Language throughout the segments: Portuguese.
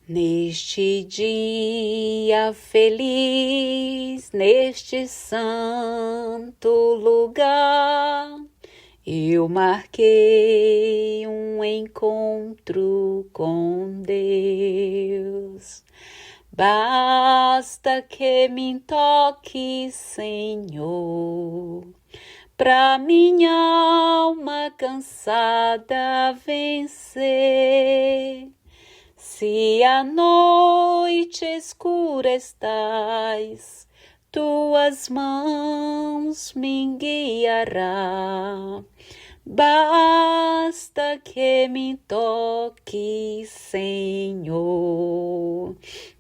Neste dia feliz, neste santo lugar, eu marquei um encontro com Deus. Basta que me toque, Senhor, pra minha alma cansada vencer. Se a noite escura estás, tuas mãos me guiará. Basta que me toque, Senhor.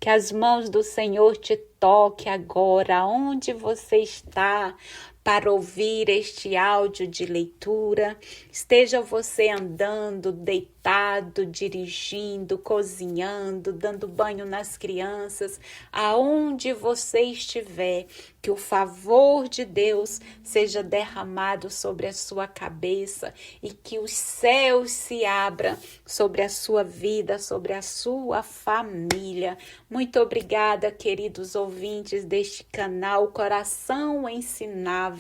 Que as mãos do Senhor te toquem agora, onde você está, para ouvir este áudio de leitura. Esteja você andando, deitado, dirigindo, cozinhando, dando banho nas crianças, aonde você estiver, que o favor de Deus seja derramado sobre a sua cabeça e que os céus se abram sobre a sua vida, sobre a sua família. Muito obrigada, queridos ouvintes deste canal Coração Ensinável.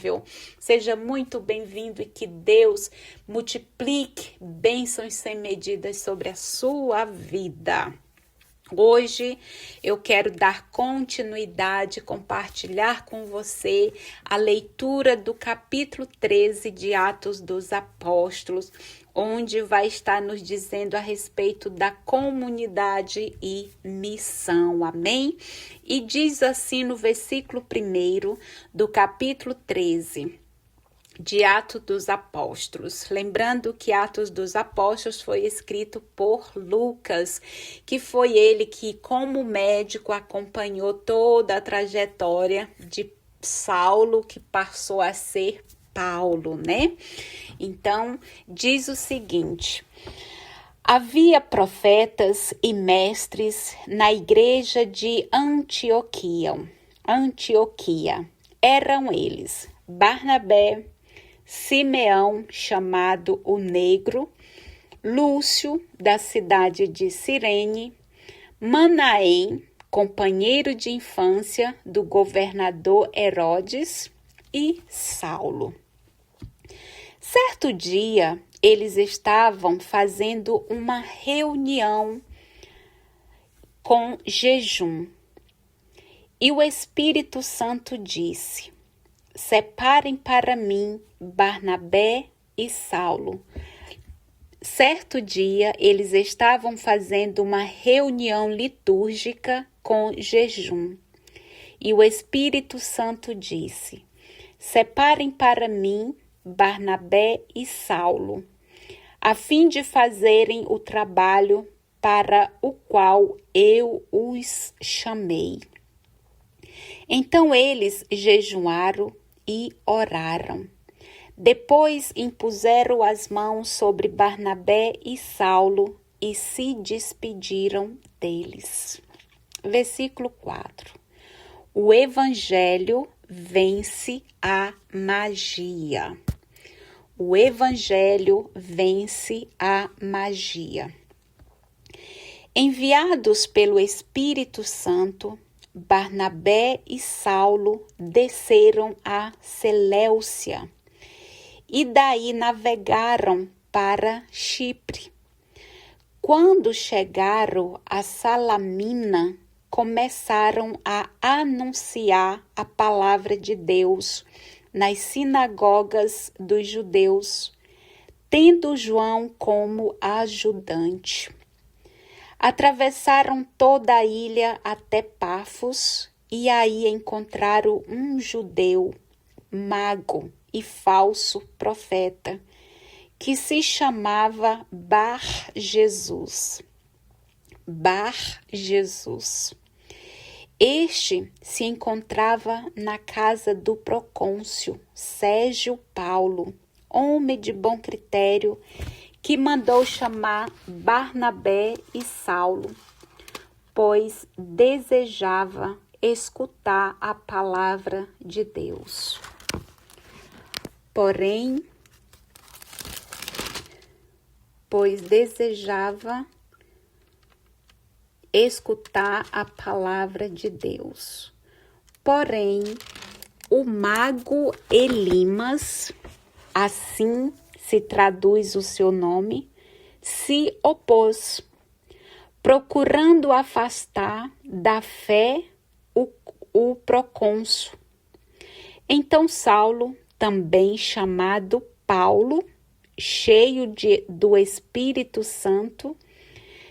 Seja muito bem-vindo e que Deus multiplique bênçãos sem medidas sobre a sua vida. Hoje eu quero dar continuidade, compartilhar com você a leitura do capítulo 13 de Atos dos Apóstolos, onde vai estar nos dizendo a respeito da comunidade e missão, amém? E diz assim no versículo 1 do capítulo 13, de Atos dos Apóstolos. Lembrando que Atos dos Apóstolos foi escrito por Lucas, que foi ele que, como médico, acompanhou toda a trajetória de Saulo, que passou a ser Paulo, né? Então, diz o seguinte: havia profetas e mestres na igreja de Antioquia. Eram eles Barnabé, Simeão, chamado o Negro, Lúcio, da cidade de Cirene, Manaém, companheiro de infância do governador Herodes, e Saulo. Certo dia, eles estavam fazendo uma reunião com jejum, e o Espírito Santo disse: separem para mim Barnabé e Saulo. Certo dia, eles estavam fazendo uma reunião litúrgica com jejum. E o Espírito Santo disse: separem para mim Barnabé e Saulo, a fim de fazerem o trabalho para o qual eu os chamei. Então eles jejuaram e oraram. Depois impuseram as mãos sobre Barnabé e Saulo e se despediram deles. Versículo 4. O Evangelho vence a magia. O Evangelho vence a magia. Enviados pelo Espírito Santo, Barnabé e Saulo desceram a Seleucia e daí navegaram para Chipre. Quando chegaram a Salamina, começaram a anunciar a palavra de Deus nas sinagogas dos judeus, tendo João como ajudante. Atravessaram toda a ilha até Pafos e aí encontraram um judeu, mago e falso profeta, que se chamava Bar-Jesus. Este se encontrava na casa do procônsul Sérgio Paulo, homem de bom critério, que mandou chamar Barnabé e Saulo, pois desejava escutar a palavra de Deus. Pois desejava escutar a palavra de Deus. Porém, o mago Elimas, assim se traduz o seu nome, se opôs, procurando afastar da fé o procônsul. Então Saulo, também chamado Paulo, cheio do Espírito Santo,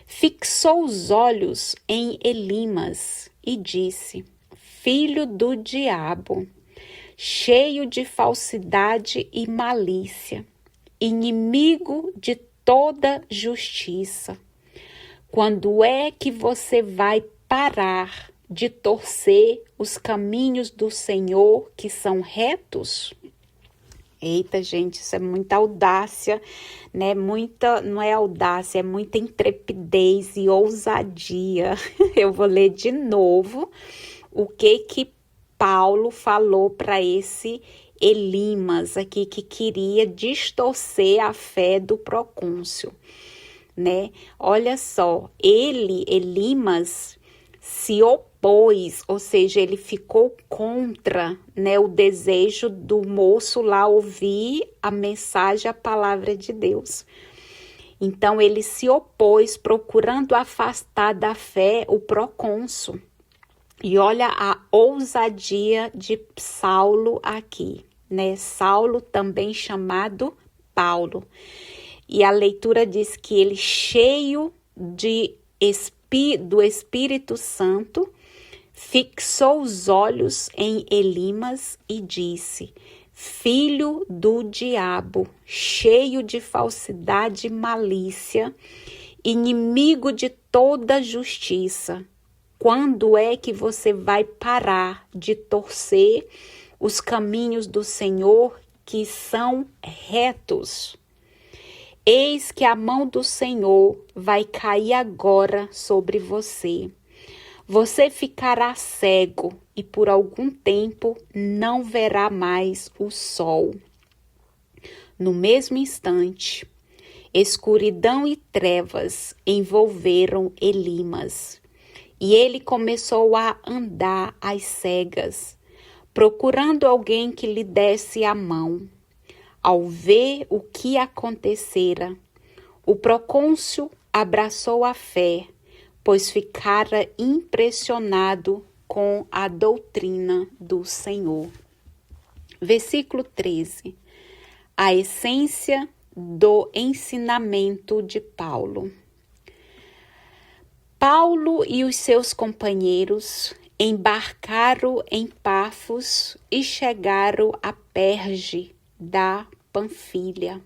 fixou os olhos em Elimas e disse: Filho do diabo, cheio de falsidade e malícia, inimigo de toda justiça, quando é que você vai parar de torcer os caminhos do Senhor que são retos? Eita, gente, isso é muita audácia, né? Não é audácia, é muita intrepidez e ousadia. Eu vou ler de novo o que Paulo falou para esse Elimas aqui, que queria distorcer a fé do procônsul, né? Olha só, Elimas, se opôs, ou seja, ele ficou contra, né, o desejo do moço lá ouvir a mensagem, a palavra de Deus. Então, ele se opôs, procurando afastar da fé o procônsul. E olha a ousadia de Saulo aqui, né? Saulo, também chamado Paulo. E a leitura diz que ele, cheio do Espírito Santo, fixou os olhos em Elimas e disse: Filho do diabo, cheio de falsidade e malícia, inimigo de toda justiça, quando é que você vai parar de torcer os caminhos do Senhor que são retos? Eis que a mão do Senhor vai cair agora sobre você. Você ficará cego e por algum tempo não verá mais o sol. No mesmo instante, escuridão e trevas envolveram Elimas, e ele começou a andar às cegas, procurando alguém que lhe desse a mão. Ao ver o que acontecera, o procônsul abraçou a fé, pois ficara impressionado com a doutrina do Senhor. Versículo 13. A essência do ensinamento de Paulo. Paulo e os seus companheiros embarcaram em Pafos e chegaram a Perge da Panfilha.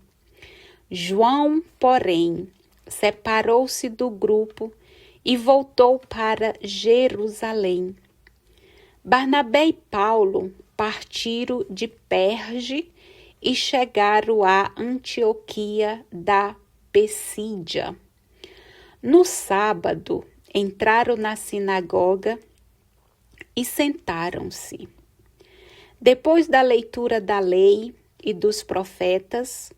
João, porém, separou-se do grupo e voltou para Jerusalém. Barnabé e Paulo partiram de Perge e chegaram a Antioquia da Psídia. No sábado, entraram na sinagoga e sentaram-se. Depois da leitura da lei e dos profetas,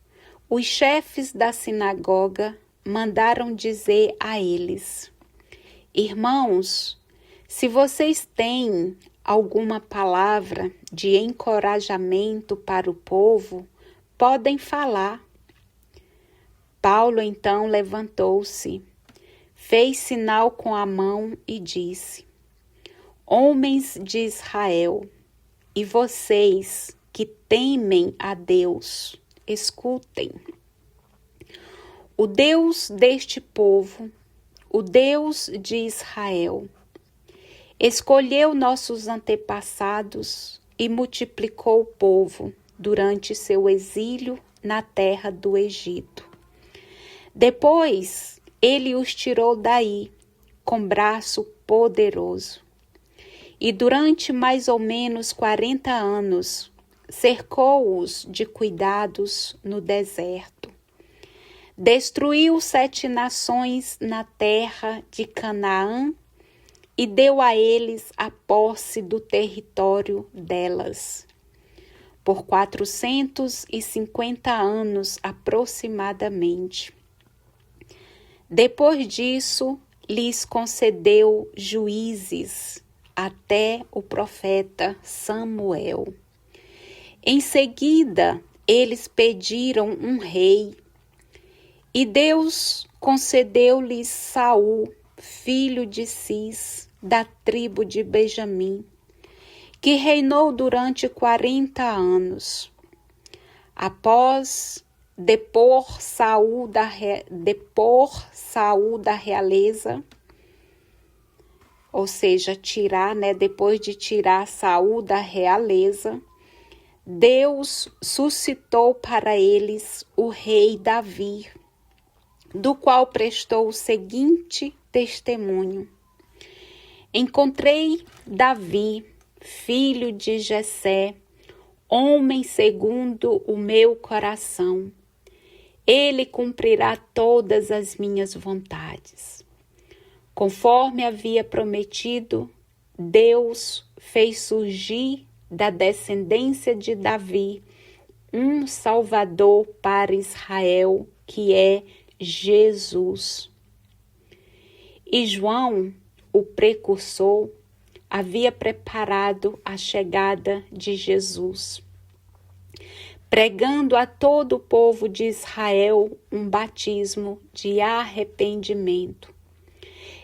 os chefes da sinagoga mandaram dizer a eles: Irmãos, se vocês têm alguma palavra de encorajamento para o povo, podem falar. Paulo então levantou-se, fez sinal com a mão e disse: Homens de Israel, e vocês que temem a Deus, escutem. O Deus deste povo, o Deus de Israel, escolheu nossos antepassados e multiplicou o povo durante seu exílio na terra do Egito. Depois, ele os tirou daí com braço poderoso. E durante mais ou menos 40 anos, cercou-os de cuidados no deserto. Destruiu 7 nações na terra de Canaã e deu a eles a posse do território delas. Por 450 anos aproximadamente. Depois disso, lhes concedeu juízes até o profeta Samuel. Em seguida, eles pediram um rei, e Deus concedeu-lhes Saul, filho de Cis, da tribo de Benjamim, que reinou durante 40 anos. Após depor Saul da realeza, ou seja, depois de tirar Saul da realeza, Deus suscitou para eles o rei Davi, do qual prestou o seguinte testemunho: encontrei Davi, filho de Jessé, homem segundo o meu coração. Ele cumprirá todas as minhas vontades. Conforme havia prometido, Deus fez surgir da descendência de Davi um Salvador para Israel, que é Jesus. E João, o precursor, havia preparado a chegada de Jesus, pregando a todo o povo de Israel um batismo de arrependimento.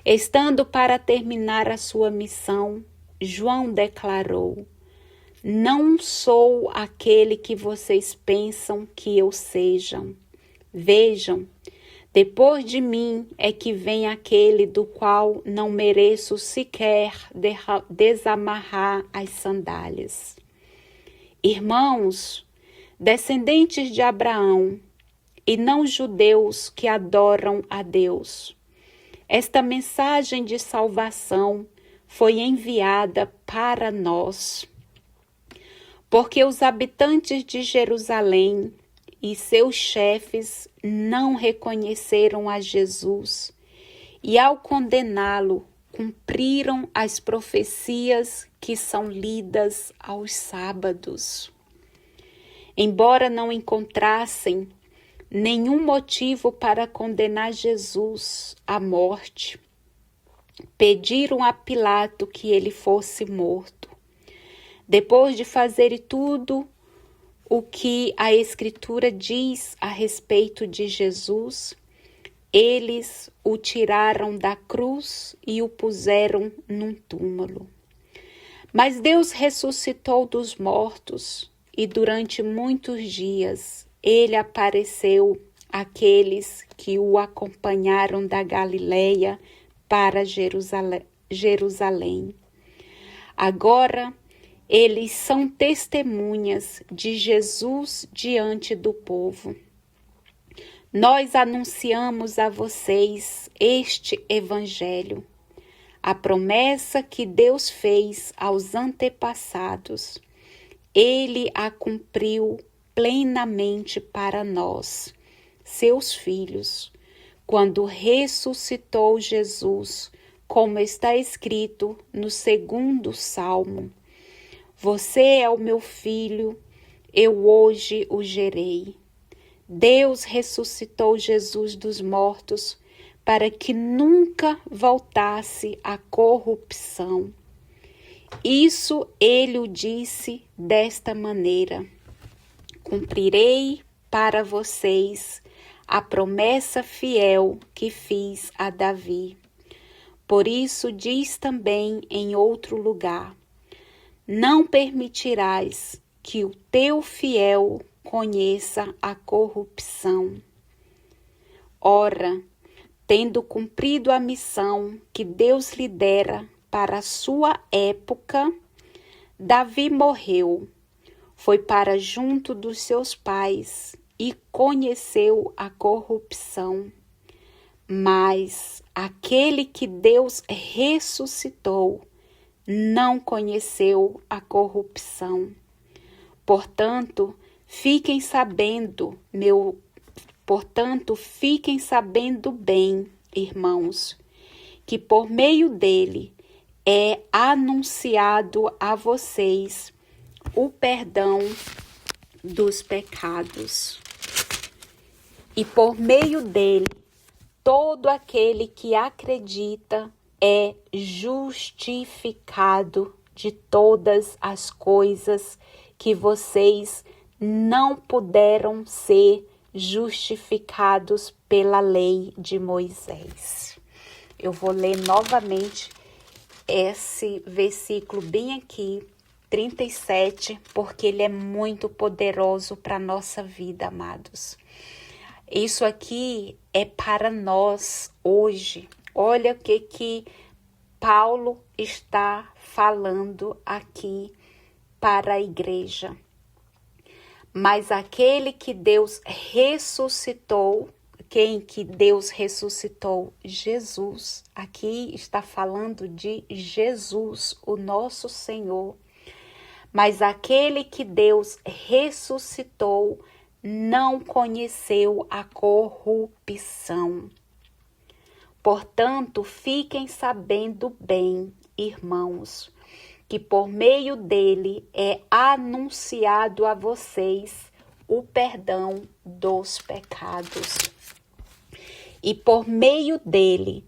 Estando para terminar a sua missão, João declarou: não sou aquele que vocês pensam que eu seja. Vejam, depois de mim é que vem aquele do qual não mereço sequer desamarrar as sandálias. Irmãos, descendentes de Abraão, e não judeus que adoram a Deus, esta mensagem de salvação foi enviada para nós, porque os habitantes de Jerusalém e seus chefes não reconheceram a Jesus e, ao condená-lo, cumpriram as profecias que são lidas aos sábados. Embora não encontrassem nenhum motivo para condenar Jesus à morte, pediram a Pilato que ele fosse morto. Depois de fazerem tudo o que a Escritura diz a respeito de Jesus, eles o tiraram da cruz e o puseram num túmulo. Mas Deus ressuscitou dos mortos, e durante muitos dias ele apareceu àqueles que o acompanharam da Galileia para Jerusalém. Agora, eles são testemunhas de Jesus diante do povo. Nós anunciamos a vocês este evangelho, a promessa que Deus fez aos antepassados. Ele a cumpriu plenamente para nós, seus filhos, quando ressuscitou Jesus, como está escrito no 2º Salmo. Você é o meu filho, eu hoje o gerei. Deus ressuscitou Jesus dos mortos para que nunca voltasse à corrupção. Isso ele o disse desta maneira: cumprirei para vocês a promessa fiel que fiz a Davi. Por isso diz também em outro lugar: não permitirás que o teu fiel conheça a corrupção. Ora, tendo cumprido a missão que Deus lhe dera para a sua época, Davi morreu, foi para junto dos seus pais e conheceu a corrupção. Mas aquele que Deus ressuscitou não conheceu a corrupção. Portanto, fiquem sabendo bem, irmãos, que por meio dele é anunciado a vocês o perdão dos pecados. E por meio dele todo aquele que acredita é justificado de todas as coisas que vocês não puderam ser justificados pela lei de Moisés. Eu vou ler novamente esse versículo bem aqui, 37, porque ele é muito poderoso para a nossa vida, amados. Isso aqui é para nós hoje. Olha o que Paulo está falando aqui para a igreja. Mas aquele que Deus ressuscitou, quem que Deus ressuscitou? Jesus. Aqui está falando de Jesus, o nosso Senhor. Mas aquele que Deus ressuscitou não conheceu a corrupção. Portanto, fiquem sabendo bem, irmãos, que por meio dele é anunciado a vocês o perdão dos pecados. E por meio dele,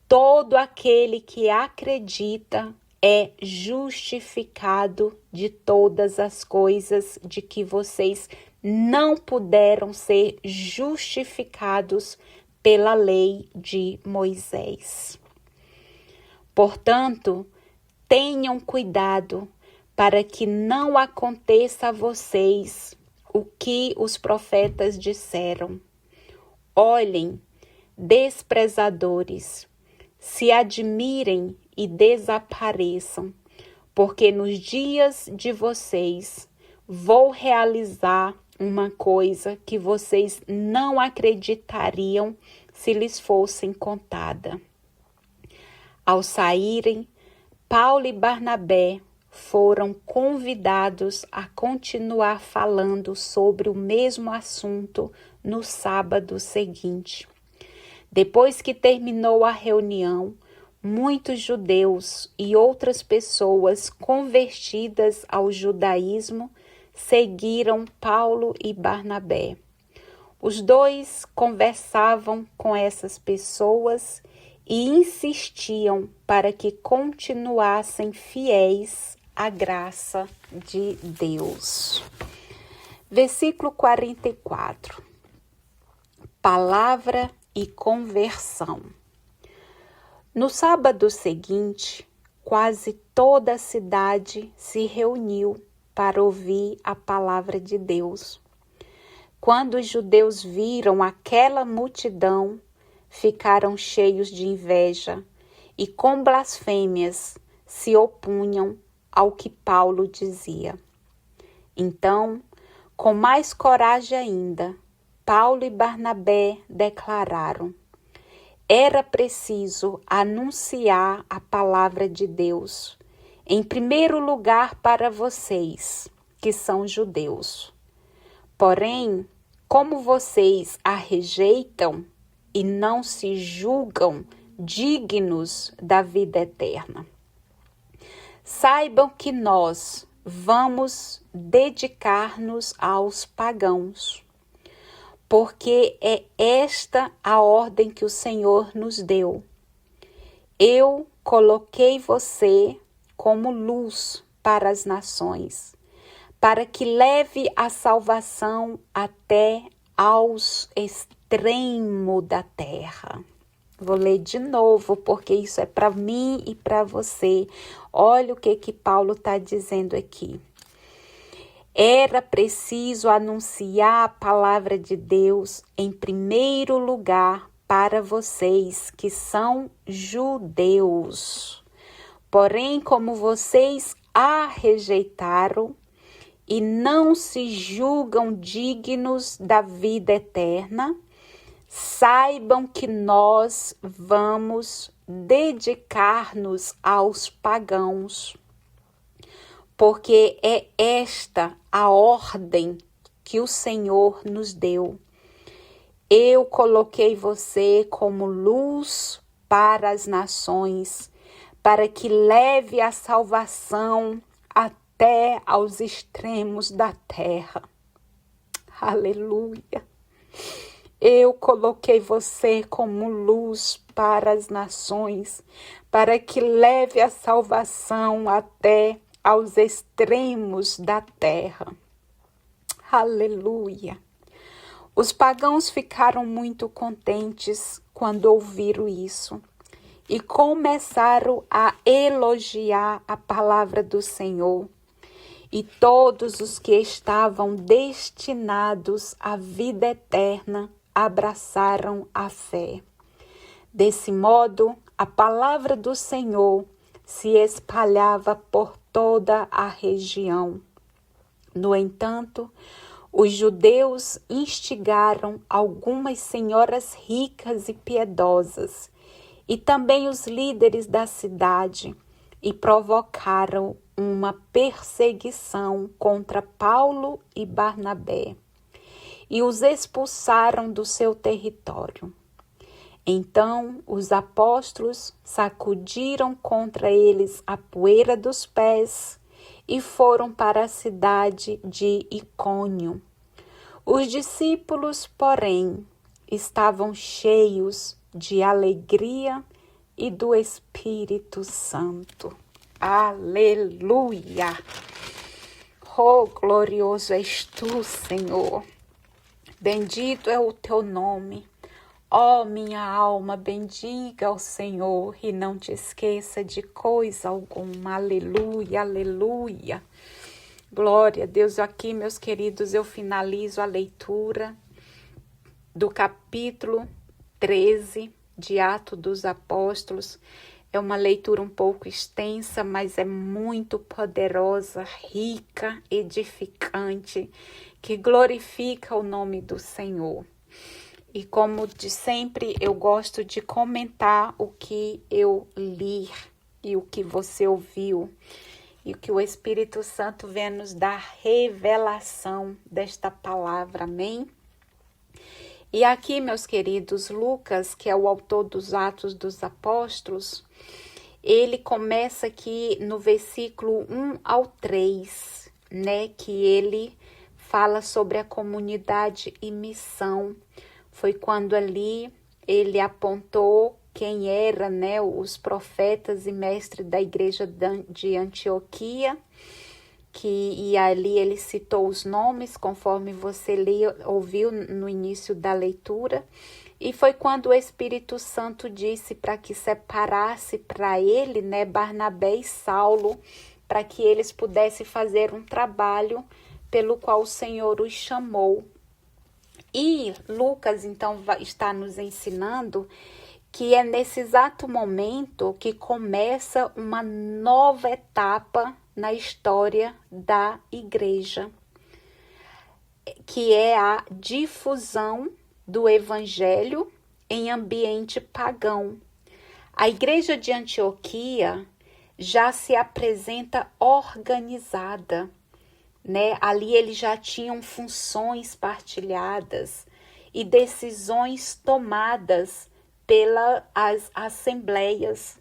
todo aquele que acredita é justificado de todas as coisas de que vocês não puderam ser justificados pela lei de Moisés. Portanto, tenham cuidado para que não aconteça a vocês o que os profetas disseram. Olhem, desprezadores, se admirem e desapareçam, porque nos dias de vocês vou realizar uma coisa que vocês não acreditariam se lhes fossem contada. Ao saírem, Paulo e Barnabé foram convidados a continuar falando sobre o mesmo assunto no sábado seguinte. Depois que terminou a reunião, muitos judeus e outras pessoas convertidas ao judaísmo seguiram Paulo e Barnabé. Os dois conversavam com essas pessoas e insistiam para que continuassem fiéis à graça de Deus. Versículo 44. Palavra e conversão. No sábado seguinte, quase toda a cidade se reuniu para ouvir a palavra de Deus. Quando os judeus viram aquela multidão, ficaram cheios de inveja e com blasfêmias se opunham ao que Paulo dizia. Então, com mais coragem ainda, Paulo e Barnabé declararam: era preciso anunciar a palavra de Deus, em primeiro lugar para vocês, que são judeus. Porém, como vocês a rejeitam e não se julgam dignos da vida eterna, saibam que nós vamos dedicar-nos aos pagãos, porque é esta a ordem que o Senhor nos deu. Eu coloquei você como luz para as nações, para que leve a salvação até aos extremos da terra. Vou ler de novo, porque isso é para mim e para você. Olha o que Paulo está dizendo aqui. Era preciso anunciar a palavra de Deus em primeiro lugar para vocês que são judeus. Porém, como vocês a rejeitaram e não se julgam dignos da vida eterna, saibam que nós vamos dedicar-nos aos pagãos, porque é esta a ordem que o Senhor nos deu. Eu coloquei você como luz para as nações, para que leve a salvação até aos extremos da terra. Aleluia! Eu coloquei você como luz para as nações, para que leve a salvação até aos extremos da terra. Aleluia! Os pagãos ficaram muito contentes quando ouviram isso e começaram a elogiar a palavra do Senhor. E todos os que estavam destinados à vida eterna abraçaram a fé. Desse modo, a palavra do Senhor se espalhava por toda a região. No entanto, os judeus instigaram algumas senhoras ricas e piedosas e também os líderes da cidade e provocaram uma perseguição contra Paulo e Barnabé e os expulsaram do seu território. Então os apóstolos sacudiram contra eles a poeira dos pés e foram para a cidade de Icônio. Os discípulos, porém, estavam cheios de alegria e do Espírito Santo. Aleluia! Oh, glorioso és tu, Senhor. Bendito é o teu nome. Ó, minha alma, bendiga ao Senhor e não te esqueça de coisa alguma. Aleluia, aleluia. Glória a Deus. Aqui, meus queridos, eu finalizo a leitura do capítulo 13 de Atos dos Apóstolos. É uma leitura um pouco extensa, mas é muito poderosa, rica, edificante, que glorifica o nome do Senhor. E como de sempre, eu gosto de comentar o que eu li e o que você ouviu. E o que o Espírito Santo vem nos dar revelação desta palavra, amém? E aqui, meus queridos, Lucas, que é o autor dos Atos dos Apóstolos, ele começa aqui no versículo 1 ao 3, né? Que ele fala sobre a comunidade e missão. Foi quando ali ele apontou quem era, né, os profetas e mestres da igreja de Antioquia, e ali ele citou os nomes, conforme você ouviu no início da leitura, e foi quando o Espírito Santo disse para que separasse para ele, né, Barnabé e Saulo, para que eles pudessem fazer um trabalho pelo qual o Senhor os chamou. E Lucas, então, está nos ensinando que é nesse exato momento que começa uma nova etapa na história da igreja, que é a difusão do evangelho em ambiente pagão. A igreja de Antioquia já se apresenta organizada, né? Ali eles já tinham funções partilhadas e decisões tomadas pelas assembleias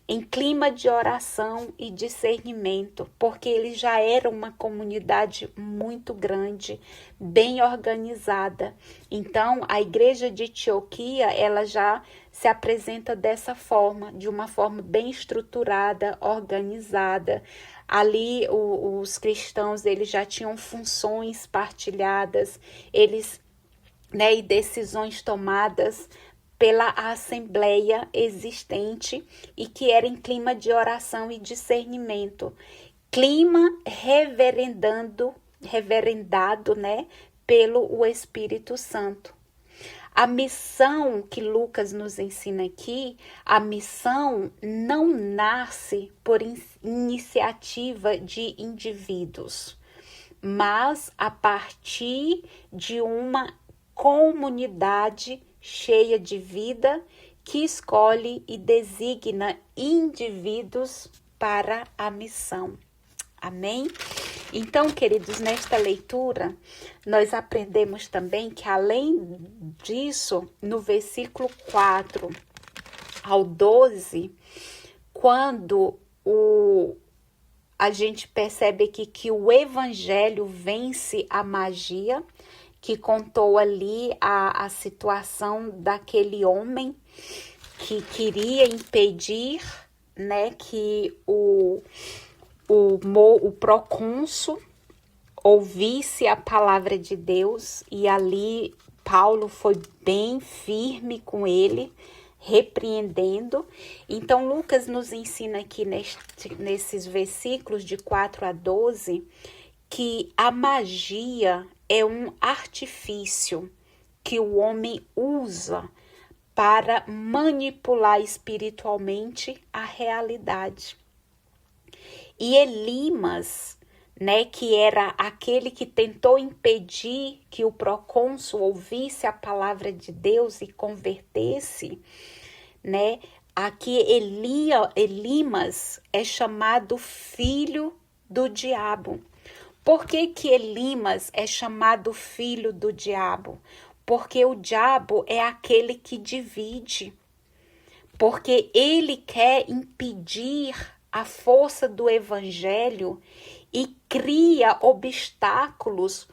em clima de oração e discernimento, porque eles já eram uma comunidade muito grande, bem organizada. Então, a igreja de Antioquia, ela já se apresenta dessa forma, de uma forma bem estruturada, organizada. Ali, os cristãos, eles já tinham funções partilhadas, eles, né, e decisões tomadas pela assembleia existente e que era em clima de oração e discernimento. Clima reverendado, né, pelo Espírito Santo. A missão que Lucas nos ensina aqui, a missão não nasce por iniciativa de indivíduos, mas a partir de uma comunidade cheia de vida que escolhe e designa indivíduos para a missão. Amém? Então, queridos, nesta leitura, nós aprendemos também que, além disso, no versículo 4 ao 12, quando a gente percebe aqui que o evangelho vence a magia, que contou ali a situação daquele homem que queria impedir, né, que o procônsul ouvisse a palavra de Deus, e ali Paulo foi bem firme com ele, repreendendo. Então Lucas nos ensina aqui nesses versículos de 4 a 12 que a magia é um artifício que o homem usa para manipular espiritualmente a realidade. E Elimas, né, que era aquele que tentou impedir que o procônsul ouvisse a palavra de Deus e convertesse, né? Aqui Elimas é chamado filho do diabo. Por que Elimas é chamado filho do diabo? Porque o diabo é aquele que divide. Porque ele quer impedir a força do evangelho e cria obstáculos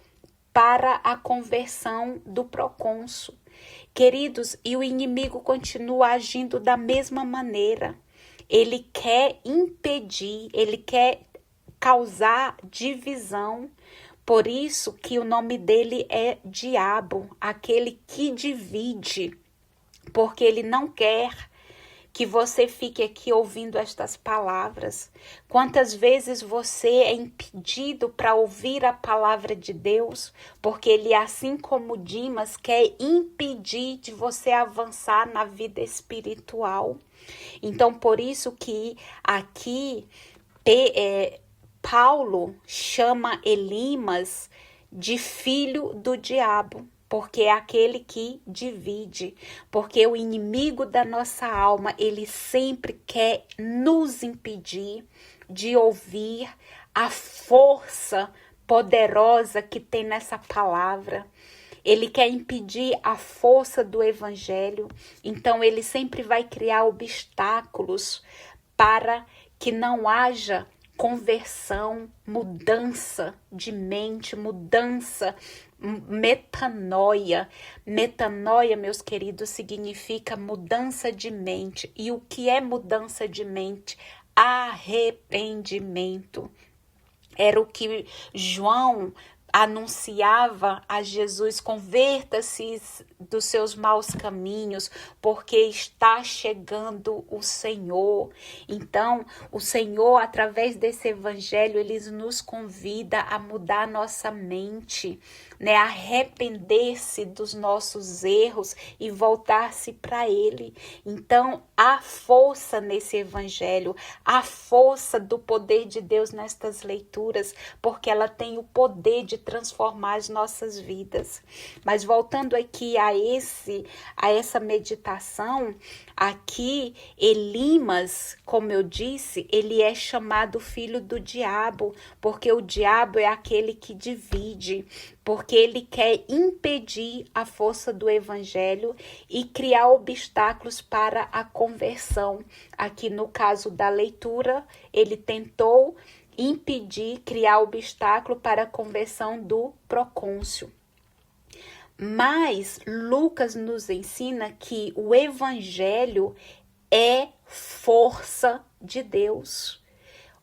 para a conversão do procônsul. Queridos, e o inimigo continua agindo da mesma maneira. Ele quer impedir, ele quer causar divisão. Por isso que o nome dele é diabo, aquele que divide, porque ele não quer que você fique aqui ouvindo estas palavras. Quantas vezes você é impedido para ouvir a palavra de Deus, porque ele, assim como Dimas, quer impedir de você avançar na vida espiritual. Então, por isso que aqui Paulo chama Elimas de filho do diabo, porque é aquele que divide, porque o inimigo da nossa alma, ele sempre quer nos impedir de ouvir a força poderosa que tem nessa palavra. Ele quer impedir a força do evangelho, então ele sempre vai criar obstáculos para que não haja conversão, mudança de mente, mudança, metanoia. Metanoia, meus queridos, significa mudança de mente. E o que é mudança de mente? Arrependimento. Era o que João anunciava a Jesus: converta-se dos seus maus caminhos, porque está chegando o Senhor. Então, o Senhor, através desse evangelho, ele nos convida a mudar nossa mente, né? Arrepender-se dos nossos erros e voltar-se para ele. Então, há força nesse evangelho, há força do poder de Deus nestas leituras, porque ela tem o poder de transformar as nossas vidas. Mas voltando aqui a essa meditação, aqui Elimas, como eu disse, ele é chamado filho do diabo, porque o diabo é aquele que divide, porque ele quer impedir a força do evangelho e criar obstáculos para a conversão. Aqui no caso da leitura, ele tentou impedir, criar obstáculo para a conversão do procônsul. Mas Lucas nos ensina que o evangelho é força de Deus.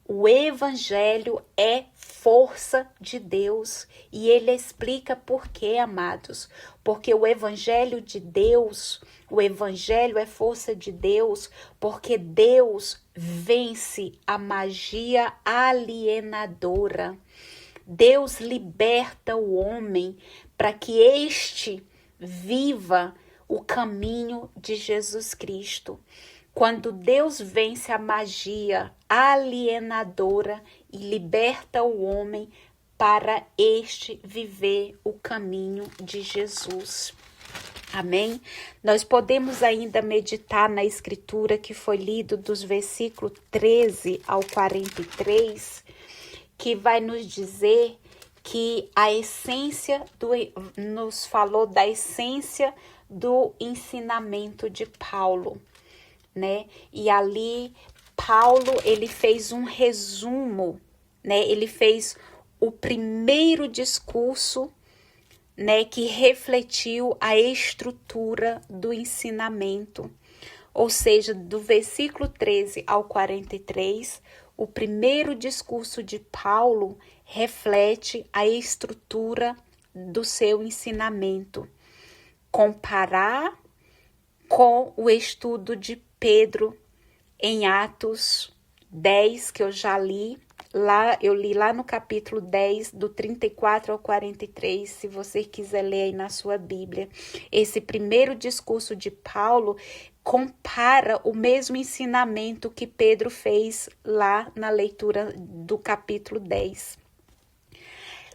O evangelho é força de Deus. E ele explica por quê, amados. Porque o evangelho de Deus, o evangelho é força de Deus, porque Deus vence a magia alienadora. Deus liberta o homem para que este viva o caminho de Jesus Cristo. Quando Deus vence a magia alienadora e liberta o homem para este viver o caminho de Jesus. Amém? Nós podemos ainda meditar na escritura que foi lido dos versículos 13 ao 43, que vai nos dizer que a essência nos falou da essência do ensinamento de Paulo, né? E ali Paulo, ele fez um resumo, né? Ele fez o primeiro discurso né, que refletiu a estrutura do ensinamento. Ou seja, do versículo 13 ao 43, o primeiro discurso de Paulo reflete a estrutura do seu ensinamento. Comparar com o estudo de Pedro em Atos 10, que eu já li. Eu li lá no capítulo 10, do 34 ao 43, se você quiser ler aí na sua Bíblia. Esse primeiro discurso de Paulo compara o mesmo ensinamento que Pedro fez lá na leitura do capítulo 10.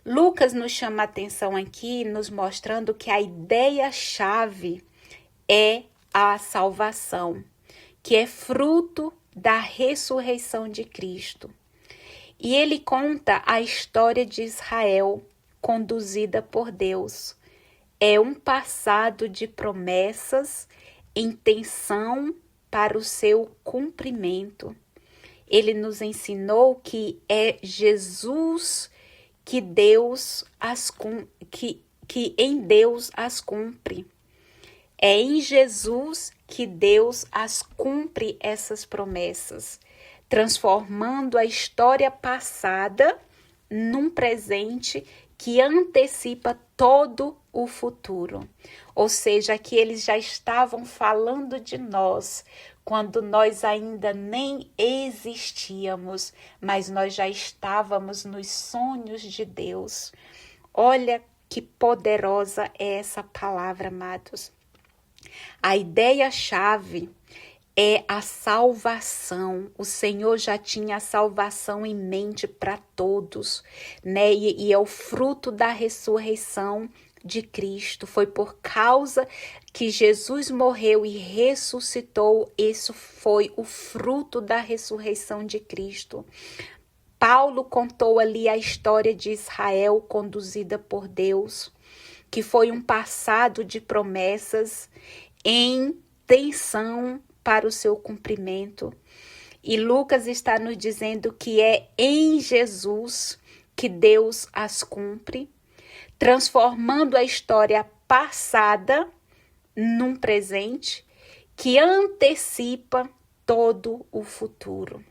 Lucas nos chama a atenção aqui, nos mostrando que a ideia-chave é a salvação, que é fruto da ressurreição de Cristo. E ele conta a história de Israel, conduzida por Deus. É um passado de promessas em tensão para o seu cumprimento. Ele nos ensinou que é Jesus que em Deus as cumpre. É em Jesus que Deus as cumpre essas promessas, transformando a história passada num presente que antecipa todo o futuro. Ou seja, que eles já estavam falando de nós quando nós ainda nem existíamos, mas nós já estávamos nos sonhos de Deus. Olha que poderosa é essa palavra, amados. A ideia-chave é a salvação. O Senhor já tinha a salvação em mente para todos, né? E é o fruto da ressurreição de Cristo. Foi por causa que Jesus morreu e ressuscitou. Isso foi o fruto da ressurreição de Cristo. Paulo contou ali a história de Israel conduzida por Deus, que foi um passado de promessas em tensão para o seu cumprimento. E Lucas está nos dizendo que é em Jesus que Deus as cumpre, transformando a história passada num presente que antecipa todo o futuro.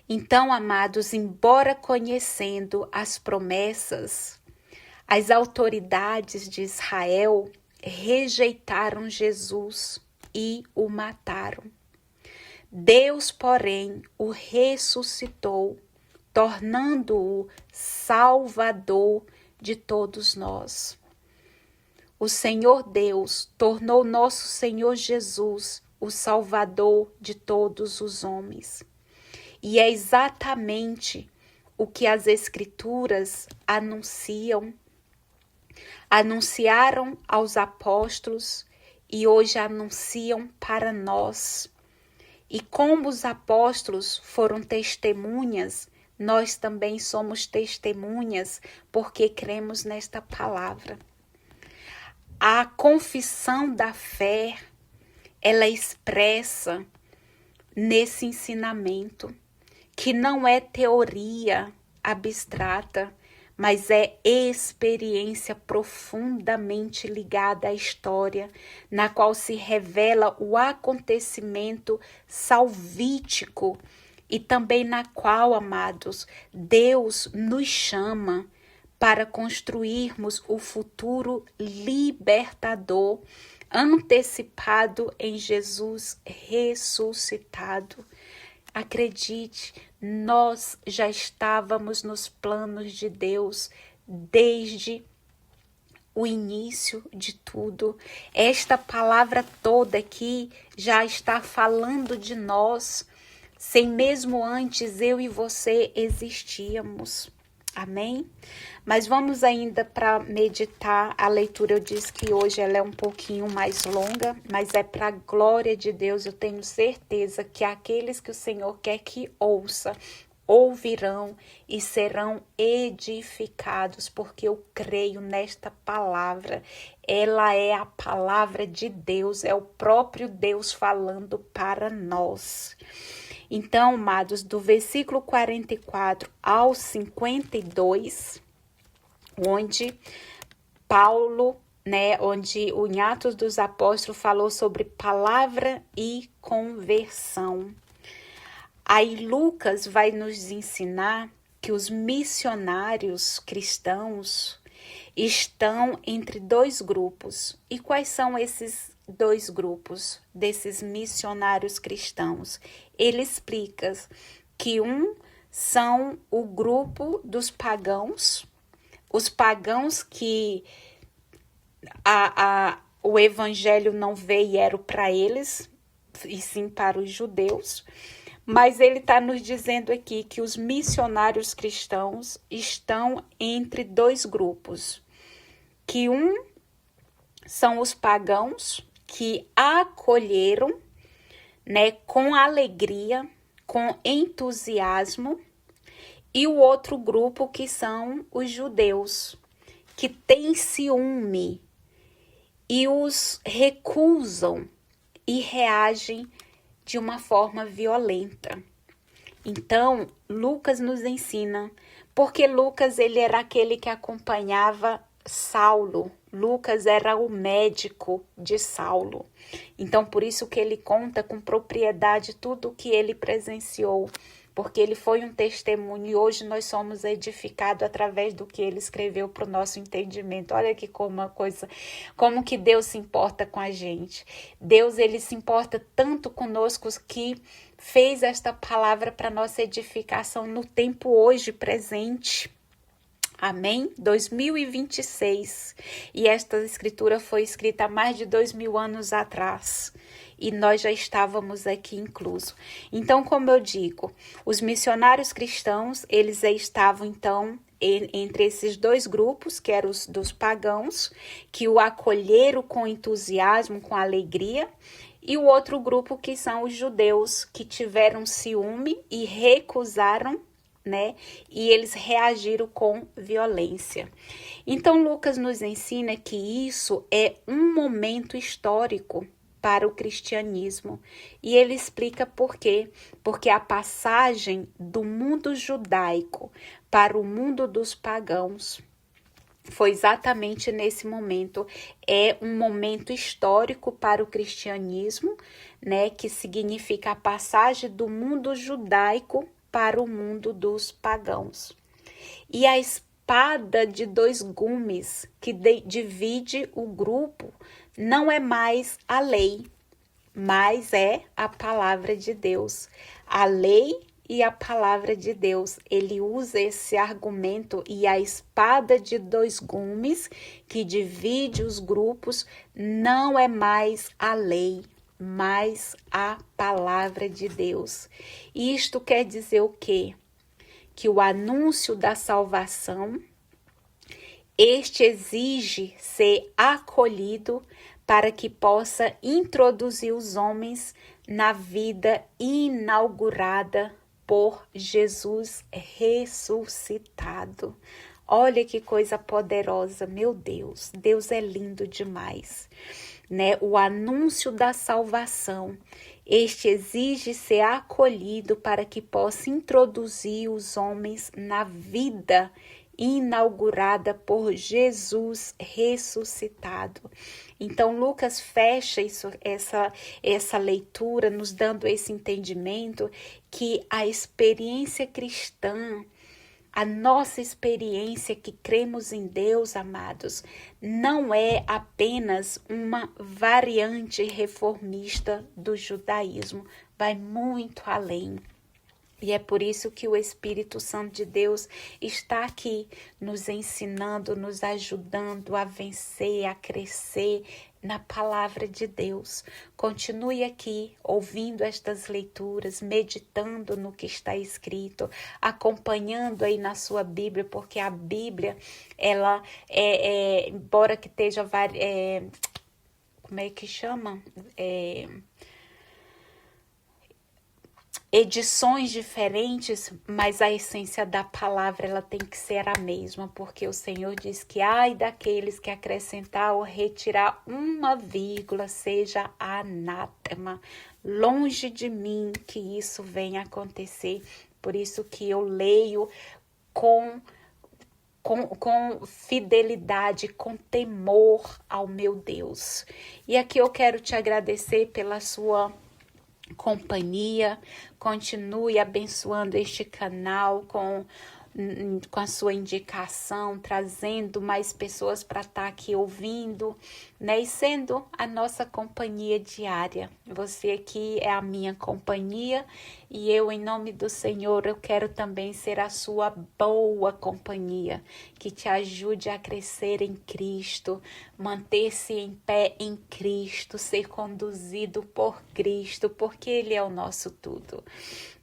Então, amados, embora conhecendo as promessas, as autoridades de Israel rejeitaram Jesus e o mataram. Deus, porém, o ressuscitou, tornando-o Salvador de todos nós. O Senhor Deus tornou nosso Senhor Jesus o Salvador de todos os homens. E é exatamente o que as Escrituras anunciaram aos apóstolos e hoje anunciam para nós. E como os apóstolos foram testemunhas, nós também somos testemunhas porque cremos nesta palavra. A confissão da fé, ela é expressa nesse ensinamento, que não é teoria abstrata, mas é experiência profundamente ligada à história, na qual se revela o acontecimento salvítico e também na qual, amados, Deus nos chama para construirmos o futuro libertador, antecipado em Jesus ressuscitado. Acredite, nós já estávamos nos planos de Deus desde o início de tudo. Esta palavra toda aqui já está falando de nós, sem mesmo antes eu e você existíamos. Amém? Mas vamos ainda para meditar a leitura. Eu disse que hoje ela é um pouquinho mais longa, mas é para a glória de Deus. Eu tenho certeza que aqueles que o Senhor quer que ouça, ouvirão e serão edificados, porque eu creio nesta palavra. Ela é a palavra de Deus, é o próprio Deus falando para nós. Então, amados, do versículo 44 ao 52, onde Paulo, né, onde o em Atos dos Apóstolos falou sobre palavra e conversão. Aí Lucas vai nos ensinar que os missionários cristãos estão entre dois grupos. E quais são esses dois grupos desses missionários cristãos? Ele explica que são o grupo dos pagãos, os pagãos que o evangelho não veio e era para eles, e sim para os judeus. Mas ele está nos dizendo aqui que os missionários cristãos estão entre dois grupos. Que são os pagãos que acolheram, né, com alegria, com entusiasmo, e o outro grupo que são os judeus, que têm ciúme e os recusam e reagem de uma forma violenta. Então, Lucas nos ensina, porque Lucas ele era aquele que acompanhava Saulo. Lucas era o médico de Saulo. Então, por isso que ele conta com propriedade tudo o que ele presenciou, porque ele foi um testemunho e hoje nós somos edificados através do que ele escreveu para o nosso entendimento. Olha que como que Deus se importa com a gente. Deus, ele se importa tanto conosco que fez esta palavra para nossa edificação no tempo hoje presente. Amém? 2026. E esta escritura foi escrita há mais de 2000 anos atrás. E nós já estávamos aqui incluso. Então, como eu digo, os missionários cristãos, eles estavam, então, entre esses dois grupos, que eram os dos pagãos, que o acolheram com entusiasmo, com alegria, e o outro grupo que são os judeus, que tiveram ciúme e recusaram, né? E eles reagiram com violência. Então, Lucas nos ensina que isso é um momento histórico para o cristianismo. E ele explica por quê. Porque a passagem do mundo judaico para o mundo dos pagãos foi exatamente nesse momento. É um momento histórico para o cristianismo, né? Que significa a passagem do mundo judaico para o mundo dos pagãos. E a espada de dois gumes que divide o grupo não é mais a lei, mas é a palavra de Deus. A lei e a palavra de Deus. Ele usa esse argumento e a espada de dois gumes que divide os grupos não é mais a lei, mas a palavra de Deus. Isto quer dizer o quê? Que o anúncio da salvação, este exige ser acolhido para que possa introduzir os homens na vida inaugurada por Jesus ressuscitado. Olha que coisa poderosa, meu Deus, Deus é lindo demais, né? O anúncio da salvação, este exige ser acolhido para que possa introduzir os homens na vida inaugurada por Jesus ressuscitado. Então, Lucas fecha essa leitura nos dando esse entendimento que a experiência cristã, a nossa experiência que cremos em Deus, amados, não é apenas uma variante reformista do judaísmo, vai muito além. E é por isso que o Espírito Santo de Deus está aqui nos ensinando, nos ajudando a vencer, a crescer na palavra de Deus. Continue aqui ouvindo estas leituras, meditando no que está escrito, acompanhando aí na sua Bíblia, porque a Bíblia, ela embora que esteja como é que chama? Edições diferentes, mas a essência da palavra ela tem que ser a mesma, porque o Senhor diz que ai daqueles que acrescentar ou retirar uma vírgula seja anátema. Longe de mim que isso venha acontecer, por isso que eu leio com com fidelidade, com temor ao meu Deus. E aqui eu quero te agradecer pela sua companhia. Continue abençoando este canal com a sua indicação, trazendo mais pessoas para estar aqui ouvindo, né? E sendo a nossa companhia diária. Você aqui é a minha companhia e eu, em nome do Senhor, eu quero também ser a sua boa companhia, que te ajude a crescer em Cristo, manter-se em pé em Cristo, ser conduzido por Cristo, porque Ele é o nosso tudo.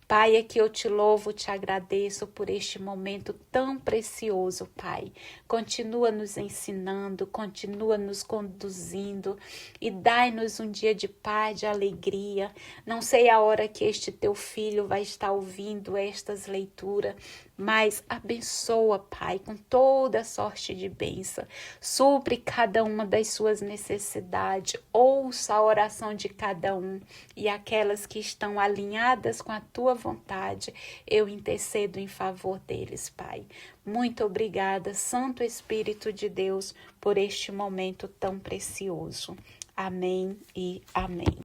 Pai, aqui eu te louvo, te agradeço por este momento tão precioso, Pai. Continua nos ensinando, continua nos conduzindo e dai-nos um dia de paz, de alegria. Não sei a hora que este teu filho vai estar ouvindo estas leituras, mas abençoa, Pai, com toda sorte de bênção. Supre cada uma das suas necessidades, ouça a oração de cada um e aquelas que estão alinhadas com a tua vontade, eu intercedo em favor deles, Pai. Muito obrigada, Santo Espírito de Deus, por este momento tão precioso. Amém e amém.